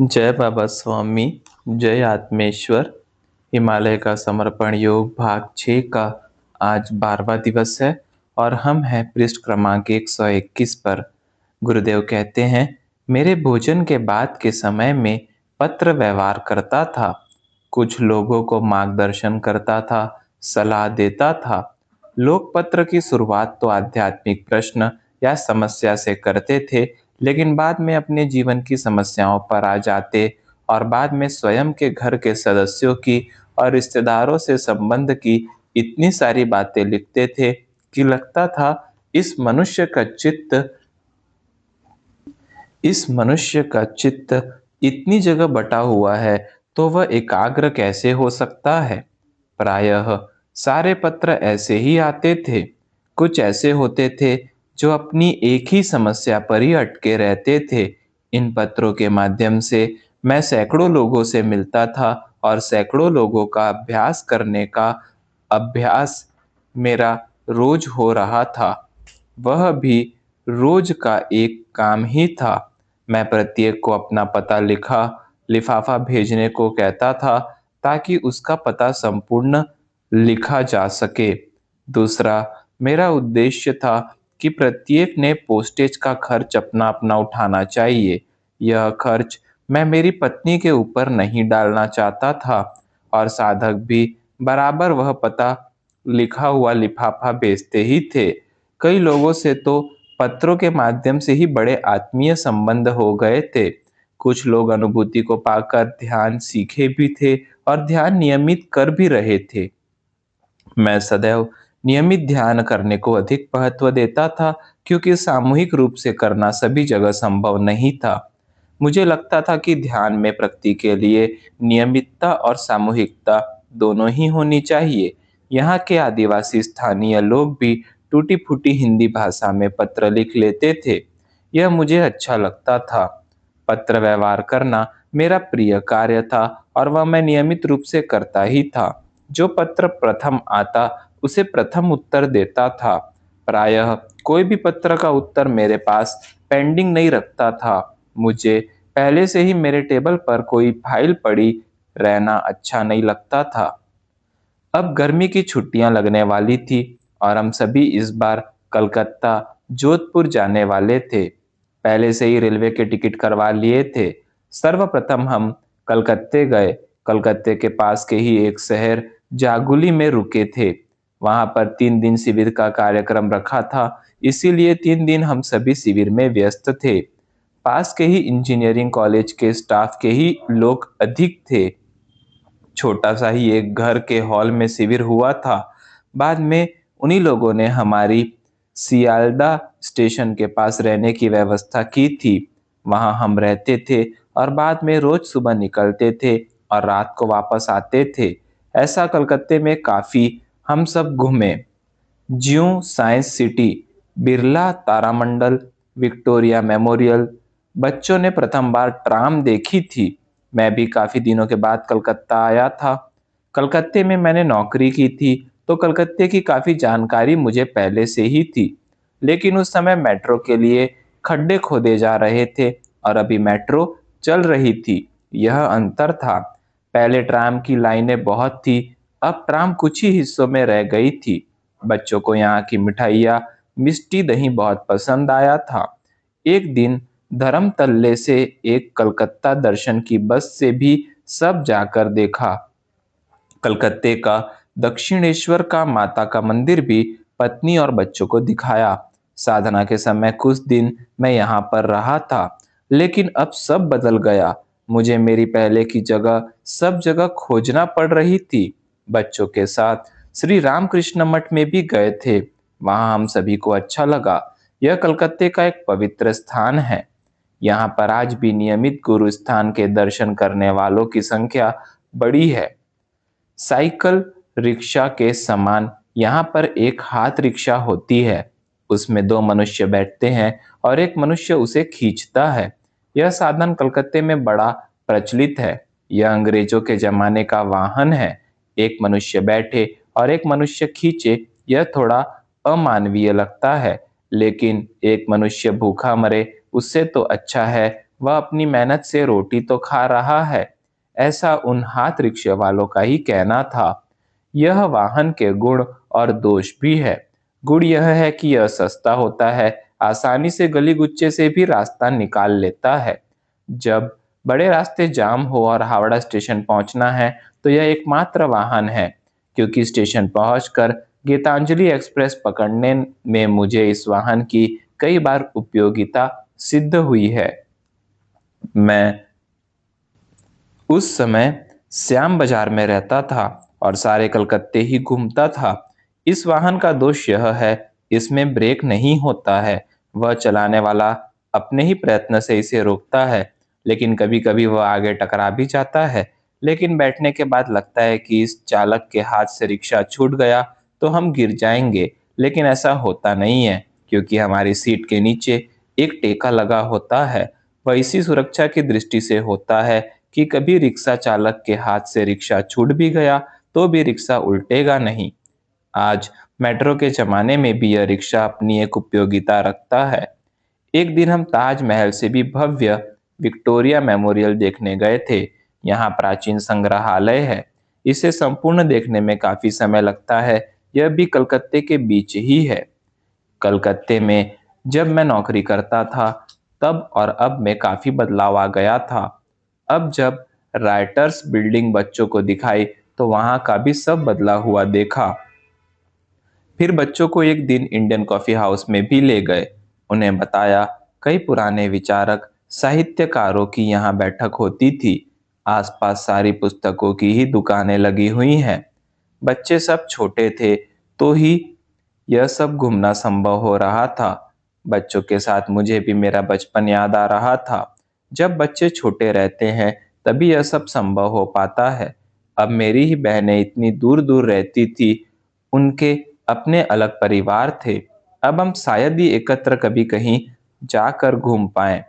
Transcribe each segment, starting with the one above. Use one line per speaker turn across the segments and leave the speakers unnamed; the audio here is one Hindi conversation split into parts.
जय बाबा स्वामी, जय आत्मेश्वर। हिमालय का समर्पण योग भाग 6 का आज 12वां दिवस है और हम हैं पृष्ठ क्रमांक 121 पर। गुरुदेव कहते हैं, मेरे भोजन के बाद के समय में पत्र व्यवहार करता था, कुछ लोगों को मार्गदर्शन करता था, सलाह देता था। लोग पत्र की शुरुआत तो आध्यात्मिक प्रश्न या समस्या से करते थे, लेकिन बाद में अपने जीवन की समस्याओं पर आ जाते और बाद में स्वयं के घर के सदस्यों की और रिश्तेदारों से संबंध की इतनी सारी बातें लिखते थे कि लगता था इस मनुष्य का चित्त इतनी जगह बटा हुआ है, तो वह एकाग्र कैसे हो सकता है। प्रायः सारे पत्र ऐसे ही आते थे। कुछ ऐसे होते थे जो अपनी एक ही समस्या पर ही अटके रहते थे। इन पत्रों के माध्यम से मैं सैकड़ों लोगों से मिलता था और सैकड़ों लोगों का अभ्यास करने का अभ्यास मेरा रोज हो रहा था। वह भी रोज का एक काम ही था। मैं प्रत्येक को अपना पता लिखा लिफाफा भेजने को कहता था, ताकि उसका पता संपूर्ण लिखा जा सके। दूसरा, मेरा उद्देश्य था कि प्रत्येक ने पोस्टेज का खर्च अपना अपना उठाना चाहिए। यह खर्च मैं मेरी पत्नी के ऊपर नहीं डालना चाहता था और साधक भी बराबर वह पता लिखा हुआ लिफाफा भेजते ही थे। कई लोगों से तो पत्रों के माध्यम से ही बड़े आत्मीय संबंध हो गए थे। कुछ लोग अनुभूति को पाकर ध्यान सीखे भी थे और ध्यान नियमित कर भी रहे थे। मैं सदैव नियमित ध्यान करने को अधिक महत्व देता था, क्योंकि सामूहिक रूप से करना सभी जगह संभव नहीं था। मुझे लगता था कि ध्यान में प्रगति के लिए नियमितता और सामूहिकता दोनों ही होनी चाहिए। यहाँ के आदिवासी स्थानीय लोग भी टूटी फूटी हिंदी भाषा में पत्र लिख लेते थे। यह मुझे अच्छा लगता था। पत्र व्यवहार करना मेरा प्रिय कार्य था और वह मैं नियमित रूप से करता ही था। जो पत्र प्रथम आता उसे प्रथम उत्तर देता था। प्रायः कोई भी पत्र का उत्तर मेरे पास पेंडिंग नहीं रखता था। मुझे पहले से ही मेरे टेबल पर कोई फाइल पड़ी रहना अच्छा नहीं लगता था। अब गर्मी की छुट्टियां लगने वाली थी और हम सभी इस बार कलकत्ता, जोधपुर जाने वाले थे। पहले से ही रेलवे के टिकट करवा लिए थे। सर्वप्रथम हम कलकत्ते गए। कलकत्ते के पास के ही एक शहर जागुली में रुके थे। वहां पर 3 दिन शिविर का कार्यक्रम रखा था, इसीलिए 3 दिन हम सभी शिविर में व्यस्त थे। पास के ही इंजीनियरिंग कॉलेज के स्टाफ के ही लोग अधिक थे। छोटा सा ही एक घर के हॉल में शिविर हुआ था। बाद में उन्हीं लोगों ने हमारी सियालदा स्टेशन के पास रहने की व्यवस्था की थी। वहां हम रहते थे और बाद में रोज सुबह निकलते थे और रात को वापस आते थे। ऐसा कलकत्ते में काफी हम सब घूमे। ज्यों साइंस सिटी, बिरला तारामंडल, विक्टोरिया मेमोरियल। बच्चों ने प्रथम बार ट्राम देखी थी। मैं भी काफी दिनों के बाद कलकत्ता आया था। कलकत्ते में मैंने नौकरी की थी, तो कलकत्ते की काफी जानकारी मुझे पहले से ही थी। लेकिन उस समय मेट्रो के लिए खड्डे खोदे जा रहे थे और अभी मेट्रो चल रही थी। यह अंतर था। पहले ट्राम की लाइनें बहुत थी, अब ट्राम कुछ ही हिस्सों में रह गई थी। बच्चों को यहाँ की मिठाइयाँ, मिष्टी दही बहुत पसंद आया था। एक दिन धर्मतल्ले से एक कलकत्ता दर्शन की बस से भी सब जाकर देखा। कलकत्ते का दक्षिणेश्वर का माता का मंदिर भी पत्नी और बच्चों को दिखाया। साधना के समय कुछ दिन मैं यहाँ पर रहा था, लेकिन अब सब बदल गया। मुझे मेरी पहले की जगह सब जगह खोजना पड़ रही थी। बच्चों के साथ श्री रामकृष्ण मठ में भी गए थे। वहां हम सभी को अच्छा लगा। यह कलकत्ते का एक पवित्र स्थान है। यहाँ पर आज भी नियमित गुरु स्थान के दर्शन करने वालों की संख्या बड़ी है। साइकिल रिक्शा के समान यहाँ पर एक हाथ रिक्शा होती है। उसमें दो मनुष्य बैठते हैं और एक मनुष्य उसे खींचता है। यह साधन कलकत्ते में बड़ा प्रचलित है। यह अंग्रेजों के जमाने का वाहन है। एक मनुष्य बैठे और एक मनुष्य खींचे, यह थोड़ा अमानवीय लगता है, लेकिन एक मनुष्य भूखा मरे उससे तो अच्छा है वह अपनी मेहनत से रोटी तो खा रहा है, ऐसा उन हाथ रिक्शे वालों का ही कहना था। यह वाहन के गुण और दोष भी है। गुण यह है कि यह सस्ता होता है, आसानी से गली गुच्चे से भी रास्ता निकाल लेता है। जब बड़े रास्ते जाम हो और हावड़ा स्टेशन पहुंचना है, तो यह एकमात्र वाहन है, क्योंकि स्टेशन पहुंचकर गीतांजलि एक्सप्रेस पकड़ने में मुझे इस वाहन की कई बार उपयोगिता सिद्ध हुई है। मैं उस समय श्याम बाजार में रहता था और सारे कलकत्ते ही घूमता था। इस वाहन का दोष यह है, इसमें ब्रेक नहीं होता है। वह चलाने वाला अपने ही प्रयत्न से इसे रोकता है, लेकिन कभी-कभी वह आगे टकरा भी जाता है। लेकिन बैठने के बाद लगता है कि इस चालक के हाथ से रिक्शा छूट गया तो हम गिर जाएंगे, लेकिन ऐसा होता नहीं है, क्योंकि हमारी सीट के नीचे एक टेका लगा होता है। वह इसी सुरक्षा की दृष्टि से होता है कि कभी रिक्शा चालक के हाथ से रिक्शा छूट भी गया तो भी रिक्शा उल्टेगा नहीं। आज मेट्रो के जमाने में भी यह रिक्शा अपनी एक उपयोगिता रखता है। एक दिन हम ताजमहल से भी भव्य विक्टोरिया मेमोरियल देखने गए थे। यहाँ प्राचीन संग्रहालय है। इसे संपूर्ण देखने में काफी समय लगता है। यह भी कलकत्ते के बीच ही है। कलकत्ते में जब मैं नौकरी करता था, तब और अब में काफी बदलाव आ गया था। अब जब राइटर्स बिल्डिंग बच्चों को दिखाई, तो वहां का भी सब बदला हुआ देखा। फिर बच्चों को एक दिन इंडियन कॉफी हाउस में भी ले गए। उन्हें बताया कई पुराने विचारक, साहित्यकारों की यहाँ बैठक होती थी। आसपास सारी पुस्तकों की ही दुकानें लगी हुई हैं। बच्चे सब छोटे थे, तो ही यह सब घूमना संभव हो रहा था। बच्चों के साथ मुझे भी मेरा बचपन याद आ रहा था। जब बच्चे छोटे रहते हैं, तभी यह सब संभव हो पाता है। अब मेरी ही बहनें इतनी दूर दूर रहती थी, उनके अपने अलग परिवार थे। अब हम शायद ही एकत्र कभी कहीं जाकर घूम पाएं।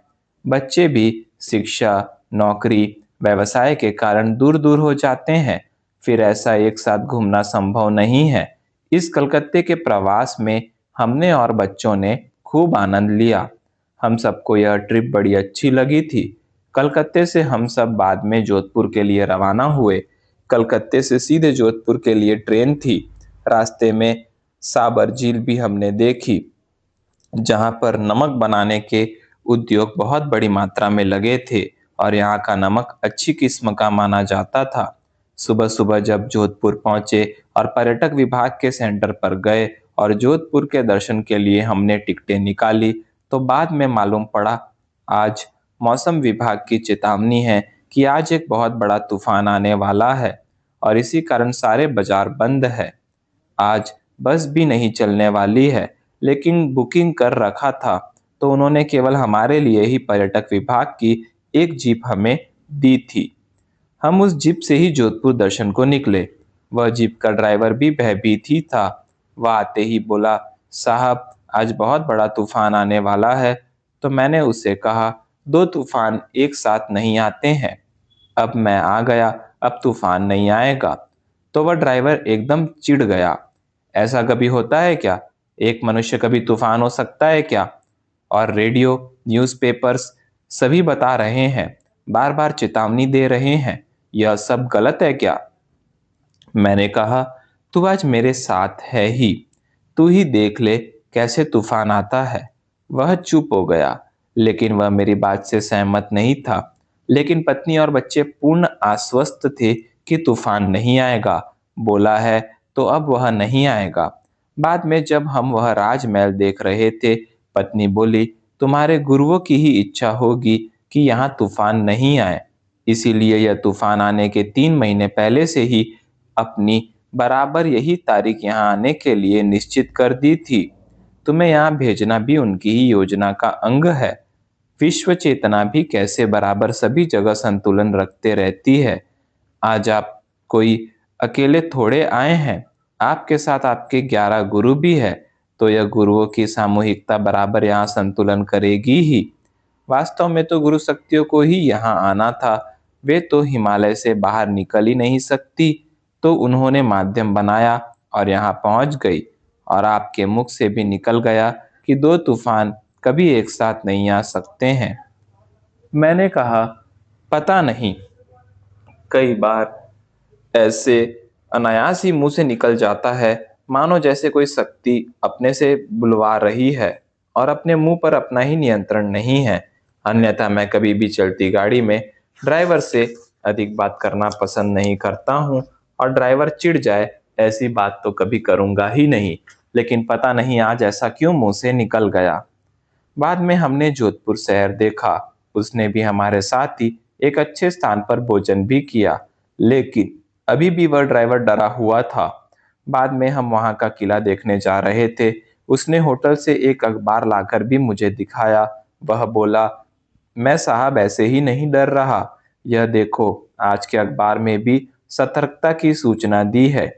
बच्चे भी शिक्षा, नौकरी, व्यवसाय के कारण दूर दूर हो जाते हैं। फिर ऐसा एक साथ घूमना संभव नहीं है। इस कलकत्ते के प्रवास में हमने और बच्चों ने खूब आनंद लिया। हम सबको यह ट्रिप बड़ी अच्छी लगी थी। कलकत्ते से हम सब बाद में जोधपुर के लिए रवाना हुए। कलकत्ते से सीधे जोधपुर के लिए ट्रेन थी। रास्ते में साबर झील भी हमने देखी, जहाँ पर नमक बनाने के उद्योग बहुत बड़ी मात्रा में लगे थे और यहाँ का नमक अच्छी किस्म का माना जाता था। सुबह सुबह जब जोधपुर पहुंचे और पर्यटक विभाग के सेंटर पर गए और जोधपुर के दर्शन के लिए हमने टिकटें निकाली, तो बाद में मालूम पड़ा आज मौसम विभाग की चेतावनी है कि आज एक बहुत बड़ा तूफान आने वाला है और इसी कारण सारे बाजार बंद है। आज बस भी नहीं चलने वाली है, लेकिन बुकिंग कर रखा था, तो उन्होंने केवल हमारे लिए ही पर्यटक विभाग की एक जीप हमें दी थी। हम उस जीप से ही जोधपुर दर्शन को निकले। वह जीप का ड्राइवर भी भयभीत ही था। वह आते ही बोला, साहब आज बहुत बड़ा तूफान आने वाला है। तो मैंने उससे कहा, दो तूफान एक साथ नहीं आते हैं। अब मैं आ गया, अब तूफान नहीं आएगा। तो वह ड्राइवर एकदम चिढ़ गया। ऐसा कभी होता है क्या? एक मनुष्य कभी तूफान हो सकता है क्या? और रेडियो, न्यूज़पेपर्स सभी बता रहे हैं, बार बार चेतावनी दे रहे हैं। यह सब गलत है क्या? मैंने कहा, तू आज मेरे साथ है ही, तू ही देख ले कैसे तूफान आता है। वह चुप हो गया, लेकिन वह मेरी बात से सहमत नहीं था। लेकिन पत्नी और बच्चे पूर्ण आश्वस्त थे कि तूफान नहीं आएगा। बोला है तो अब वह नहीं आएगा। बाद में जब हम वह राजमहल देख रहे थे, पत्नी बोली, तुम्हारे गुरुओं की ही इच्छा होगी कि यहाँ तूफान नहीं आए। इसीलिए यह तूफान आने के 3 महीने पहले से ही अपनी बराबर यही तारीख यहाँ आने के लिए निश्चित कर दी थी। तुम्हें यहाँ भेजना भी उनकी ही योजना का अंग है। विश्व चेतना भी कैसे बराबर सभी जगह संतुलन रखते रहती है। आज आप कोई अकेले थोड़े आए हैं, आपके साथ आपके 11 गुरु भी है, तो यह गुरुओं की सामूहिकता बराबर यहाँ संतुलन करेगी ही। वास्तव में तो गुरु शक्तियों को ही यहाँ आना था। वे तो हिमालय से बाहर निकल ही नहीं सकती, तो उन्होंने माध्यम बनाया और यहाँ पहुँच गई। और आपके मुख से भी निकल गया कि दो तूफान कभी एक साथ नहीं आ सकते हैं। मैंने कहा, पता नहीं, कई बार ऐसे अनायास ही मुंह से निकल जाता है, मानो जैसे कोई शक्ति अपने से बुलवा रही है और अपने मुंह पर अपना ही नियंत्रण नहीं है। अन्यथा मैं कभी भी चलती गाड़ी में ड्राइवर से अधिक बात करना पसंद नहीं करता हूँ और ड्राइवर चिढ़ जाए ऐसी बात तो कभी करूँगा ही नहीं। लेकिन पता नहीं आज ऐसा क्यों मुंह से निकल गया। बाद में हमने जोधपुर शहर देखा। उसने भी हमारे साथ ही एक अच्छे स्थान पर भोजन भी किया, लेकिन अभी भी वह ड्राइवर डरा हुआ था। बाद में हम वहां का किला देखने जा रहे थे। उसने होटल से एक अखबार लाकर भी मुझे दिखाया। वह बोला, मैं साहब ऐसे ही नहीं डर रहा। यह देखो, आज के अखबार में भी सतर्कता की सूचना दी है।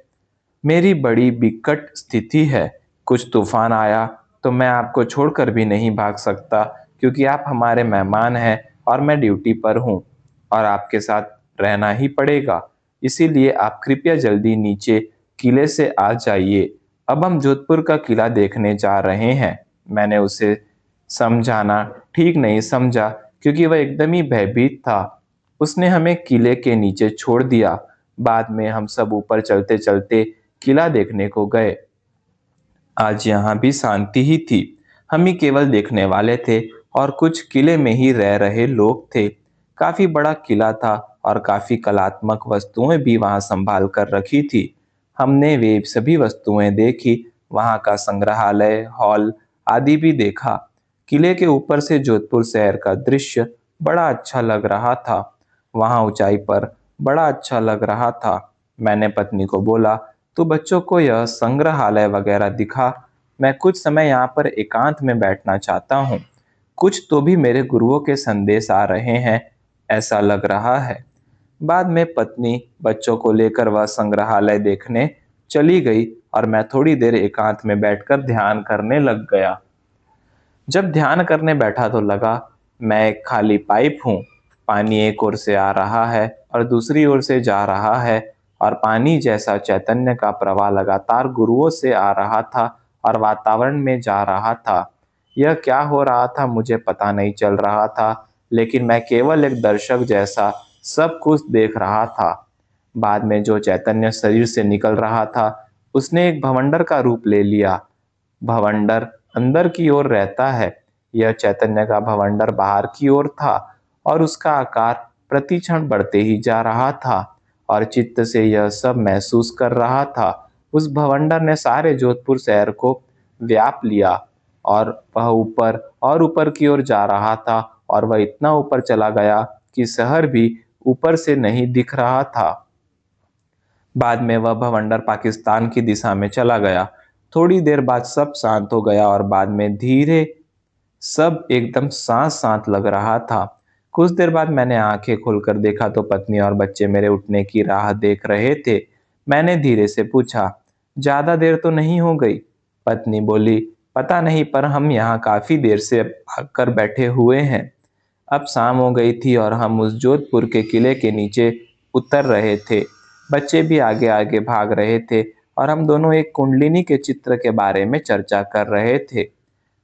मेरी बड़ी बिकट स्थिति है। कुछ तूफान आया तो मैं आपको छोड़कर भी नहीं भाग सकता, क्योंकि आप हमारे मेहमान हैं और मैं ड्यूटी पर हूँ और आपके साथ रहना ही पड़ेगा। इसीलिए आप कृपया जल्दी नीचे किले से आ जाइए। अब हम जोधपुर का किला देखने जा रहे हैं। मैंने उसे समझाना ठीक नहीं समझा, क्योंकि वह एकदम ही भयभीत था। उसने हमें किले के नीचे छोड़ दिया। बाद में हम सब ऊपर चलते चलते किला देखने को गए। आज यहाँ भी शांति ही थी। हम ही केवल देखने वाले थे और कुछ किले में ही रह रहे लोग थे। काफी बड़ा किला था और काफी कलात्मक वस्तुएं भी वहां संभाल कर रखी थी। हमने वे सभी वस्तुएं देखी। वहां का संग्रहालय, हॉल आदि भी देखा। किले के ऊपर से जोधपुर शहर का दृश्य बड़ा अच्छा लग रहा था। वहां ऊंचाई पर बड़ा अच्छा लग रहा था। मैंने पत्नी को बोला, तू बच्चों को यह संग्रहालय वगैरह दिखा। मैं कुछ समय यहाँ पर एकांत में बैठना चाहता हूँ। कुछ तो भी मेरे गुरुओं के संदेश आ रहे हैं, ऐसा लग रहा है। बाद में पत्नी बच्चों को लेकर वह संग्रहालय देखने चली गई और मैं थोड़ी देर एकांत में बैठकर ध्यान करने लग गया। जब ध्यान करने बैठा तो लगा मैं एक खाली पाइप हूँ। पानी एक ओर से आ रहा है और दूसरी ओर से जा रहा है और पानी जैसा चैतन्य का प्रवाह लगातार गुरुओं से आ रहा था और वातावरण में जा रहा था। यह क्या हो रहा था मुझे पता नहीं चल रहा था, लेकिन मैं केवल एक दर्शक जैसा सब कुछ देख रहा था। बाद में जो चैतन्य शरीर से निकल रहा था, उसने एक भवंडर का रूप ले लिया। भवंडर अंदर की ओर रहता है। यह चैतन्य का भवंडर बाहर की ओर था और उसका आकार प्रतिक्षण बढ़ते ही जा रहा था और चित्त से यह सब महसूस कर रहा था। उस भवंडर ने सारे जोधपुर शहर को व्याप लिया और वह ऊपर और ऊपर की ओर जा रहा था और वह इतना ऊपर चला गया कि शहर भी ऊपर से नहीं दिख रहा था। बाद में वह भवंडर पाकिस्तान की दिशा में चला गया। थोड़ी देर बाद सब शांत हो गया और बाद में धीरे सब एकदम शांत शांत लग रहा था। कुछ देर बाद मैंने आंखें खोलकर देखा तो पत्नी और बच्चे मेरे उठने की राह देख रहे थे। मैंने धीरे से पूछा, ज्यादा देर तो नहीं हो गई? पत्नी बोली, पता नहीं, पर हम यहाँ काफी देर से आकर बैठे हुए हैं। अब शाम हो गई थी और हम उस जोधपुर के किले के नीचे उतर रहे थे। बच्चे भी आगे आगे भाग रहे थे और हम दोनों एक कुंडलिनी के चित्र के बारे में चर्चा कर रहे थे।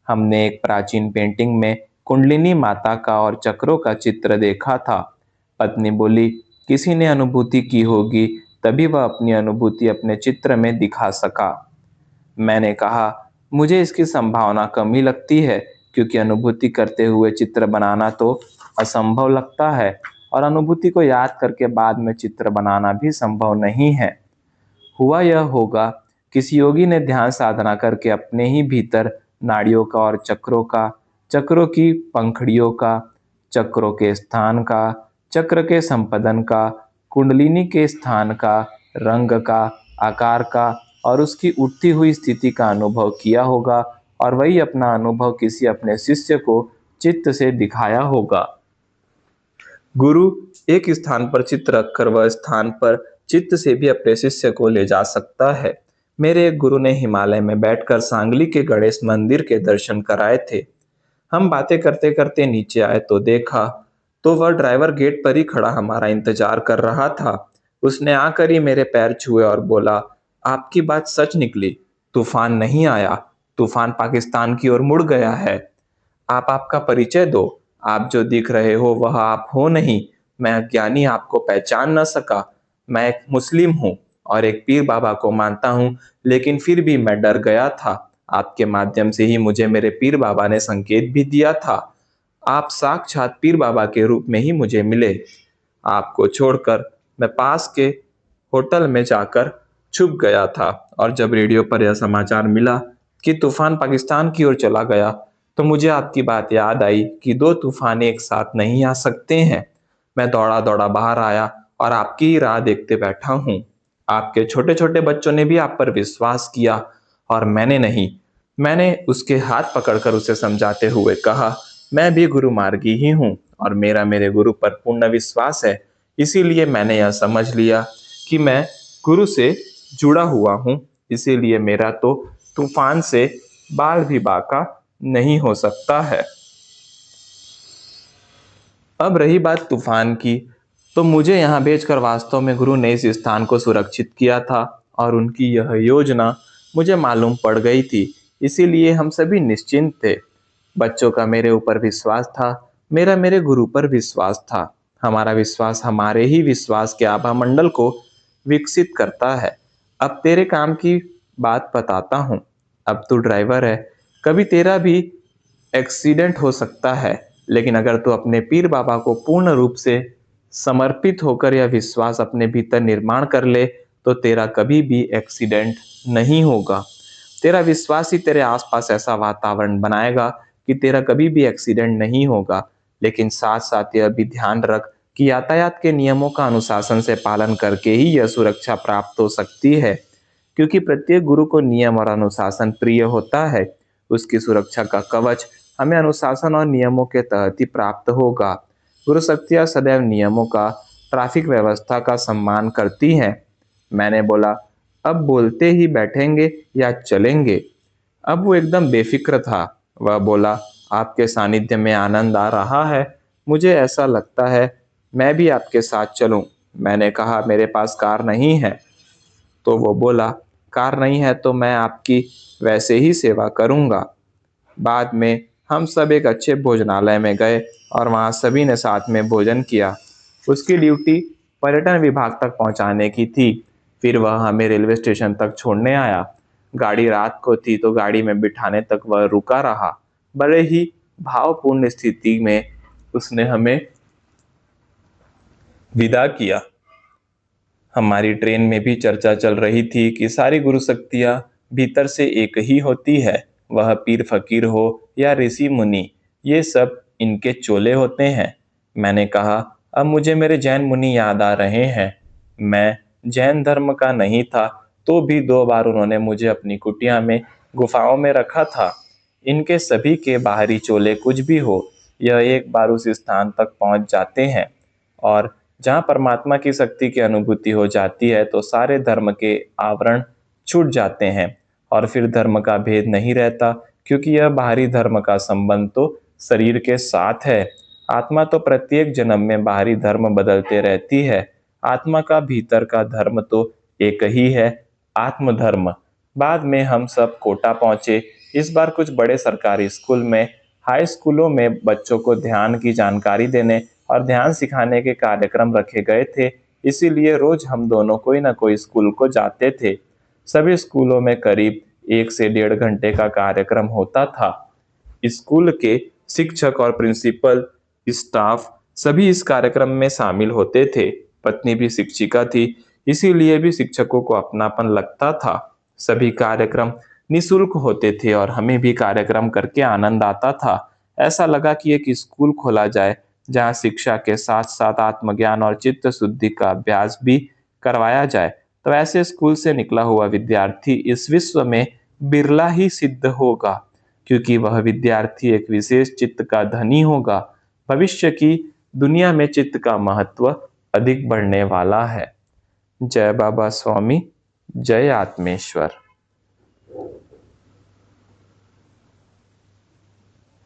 हमने एक प्राचीन पेंटिंग में कुंडलिनी माता का और चक्रों का चित्र देखा था। पत्नी बोली, किसी ने अनुभूति की होगी, तभी वह अपनी अनुभूति अपने चित्र में दिखा सका। मैंने कहा, मुझे इसकी संभावना कम ही लगती है, क्योंकि अनुभूति करते हुए चित्र बनाना तो असंभव लगता है और अनुभूति को याद करके बाद में चित्र बनाना भी संभव नहीं है। हुआ यह होगा, किसी योगी ने ध्यान साधना करके अपने ही भीतर नाड़ियों का और चक्रों का, चक्रों की पंखड़ियों का, चक्रों के स्थान का, चक्र के संपदन का, कुंडलिनी के स्थान का, रंग का, आकार का और उसकी उठती हुई स्थिति का अनुभव किया होगा और वही अपना अनुभव किसी अपने शिष्य को चित्त से दिखाया होगा। गुरु एक स्थान पर चित्त रखकर वह स्थान पर चित्त से भी अपने शिष्य को ले जा सकता है। मेरे एक गुरु ने हिमालय में बैठकर सांगली के गणेश मंदिर के दर्शन कराए थे। हम बातें करते करते नीचे आए तो देखा तो वह ड्राइवर गेट पर ही खड़ा हमारा इंतजार कर रहा था। उसने आकर ही मेरे पैर छुए और बोला, आपकी बात सच निकली, तूफान नहीं आया, तूफान पाकिस्तान की ओर मुड़ गया है। आप आपका परिचय दो, आप जो दिख रहे हो वह आप हो नहीं। मैं अज्ञानी आपको पहचान न सका। मैं एक मुस्लिम हूँ और एक पीर बाबा को मानता हूँ, लेकिन फिर भी मैं डर गया था। आपके माध्यम से ही मुझे मेरे पीर बाबा ने संकेत भी दिया था। आप साक्षात पीर बाबा के रूप में ही मुझे मिले। आपको छोड़कर मैं पास के होटल में जाकर छुप गया था, और जब रेडियो पर यह समाचार मिला कि तूफान पाकिस्तान की ओर चला गया, तो मुझे आपकी बात याद आई कि दो तूफान एक साथ नहीं आ सकते हैं। मैं दौड़ा दौड़ा बाहर आया और आपकी ही राह देखते बैठा हूँ। आपके छोटे छोटे बच्चों ने भी आप पर विश्वास किया और मैंने नहीं। मैंने उसके हाथ पकड़कर उसे समझाते हुए कहा, मैं भी गुरु मार्गी ही हूँ और मेरा मेरे गुरु पर पूर्ण विश्वास है। इसीलिए मैंने यह समझ लिया कि मैं गुरु से जुड़ा हुआ हूँ। इसीलिए मेरा तो तूफान से बाल भी बाका नहीं हो सकता है। अब रही बात तूफान की, तो मुझे यहाँ भेजकर वास्तव में गुरु ने इस स्थान को सुरक्षित किया था, और उनकी यह योजना मुझे मालूम पड़ गई थी। इसीलिए हम सभी निश्चिंत थे। बच्चों का मेरे ऊपर विश्वास था, मेरा मेरे गुरु पर विश्वास था। हमारा विश्वास हमारे ही विश्वास के आभा मंडल को विकसित करता है। अब तेरे काम की बात बताता हूँ। अब तू ड्राइवर है, कभी तेरा भी एक्सीडेंट हो सकता है, लेकिन अगर तू अपने पीर बाबा को पूर्ण रूप से समर्पित होकर यह विश्वास अपने भीतर निर्माण कर ले, तो तेरा कभी भी एक्सीडेंट नहीं होगा। तेरा विश्वास ही तेरे आसपास ऐसा वातावरण बनाएगा कि तेरा कभी भी एक्सीडेंट नहीं होगा। लेकिन साथ साथ यह भी ध्यान रख कि यातायात के नियमों का अनुशासन से पालन करके ही यह सुरक्षा प्राप्त हो सकती है, क्योंकि प्रत्येक गुरु को नियम और अनुशासन प्रिय होता है। उसकी सुरक्षा का कवच हमें अनुशासन और नियमों के तहत ही प्राप्त होगा। गुरु शक्तियाँ सदैव नियमों का, ट्रैफिक व्यवस्था का सम्मान करती हैं। मैंने बोला, अब बोलते ही बैठेंगे या चलेंगे? अब वो एकदम बेफिक्र था। वह बोला, आपके सानिध्य में आनंद आ रहा है। मुझे ऐसा लगता है मैं भी आपके साथ चलूं। मैंने कहा, मेरे पास कार नहीं है। तो वो बोला, कार नहीं है तो मैं आपकी वैसे ही सेवा करूंगा। बाद में हम सब एक अच्छे भोजनालय में गए और वहाँ सभी ने साथ में भोजन किया। उसकी ड्यूटी पर्यटन विभाग तक पहुँचाने की थी। फिर वह हमें रेलवे स्टेशन तक छोड़ने आया। गाड़ी रात को थी तो गाड़ी में बिठाने तक वह रुका रहा। बड़े ही भावपूर्ण स्थिति में उसने हमें विदा किया। हमारी ट्रेन में भी चर्चा चल रही थी कि सारी गुरु शक्तियाँ भीतर से एक ही होती है। वह पीर फकीर हो या ऋषि मुनि, ये सब इनके चोले होते हैं। मैंने कहा, अब मुझे मेरे जैन मुनि याद आ रहे हैं। मैं जैन धर्म का नहीं था, तो भी 2 बार उन्होंने मुझे अपनी कुटिया में गुफाओं में रखा था। इनके सभी के बाहरी चोले कुछ भी हो, यह एक बार उस स्थान तक पहुंच जाते हैं, और जहाँ परमात्मा की शक्ति की अनुभूति हो जाती है, तो सारे धर्म के आवरण छूट जाते हैं और फिर धर्म का भेद नहीं रहता, क्योंकि यह बाहरी धर्म का संबंध तो शरीर के साथ है। आत्मा तो प्रत्येक जन्म में बाहरी धर्म बदलते रहती है। आत्मा का भीतर का धर्म तो एक ही है, आत्मधर्म। बाद में हम सब कोटा पहुंचे। इस बार कुछ बड़े सरकारी स्कूल में, हाई स्कूलों में बच्चों को ध्यान की जानकारी देने और ध्यान सिखाने के कार्यक्रम रखे गए थे। इसीलिए रोज हम दोनों कोई ना कोई स्कूल को जाते थे। सभी स्कूलों में करीब 1 से 1.5 घंटे का कार्यक्रम होता था। स्कूल के शिक्षक और प्रिंसिपल, स्टाफ सभी इस कार्यक्रम में शामिल होते थे। पत्नी भी शिक्षिका थी, इसीलिए भी शिक्षकों को अपनापन लगता था। सभी कार्यक्रम निशुल्क होते थे और हमें भी कार्यक्रम करके आनंद आता था। ऐसा लगा कि एक स्कूल खोला जाए जहाँ शिक्षा के साथ साथ आत्मज्ञान और चित्त शुद्धि का अभ्यास भी करवाया जाए। तो ऐसे स्कूल से निकला हुआ विद्यार्थी इस विश्व में बिरला ही सिद्ध होगा, क्योंकि वह विद्यार्थी एक विशेष चित्त का धनी होगा। भविष्य की दुनिया में चित्त का महत्व अधिक बढ़ने वाला है। जय बाबा स्वामी, जय आत्मेश्वर।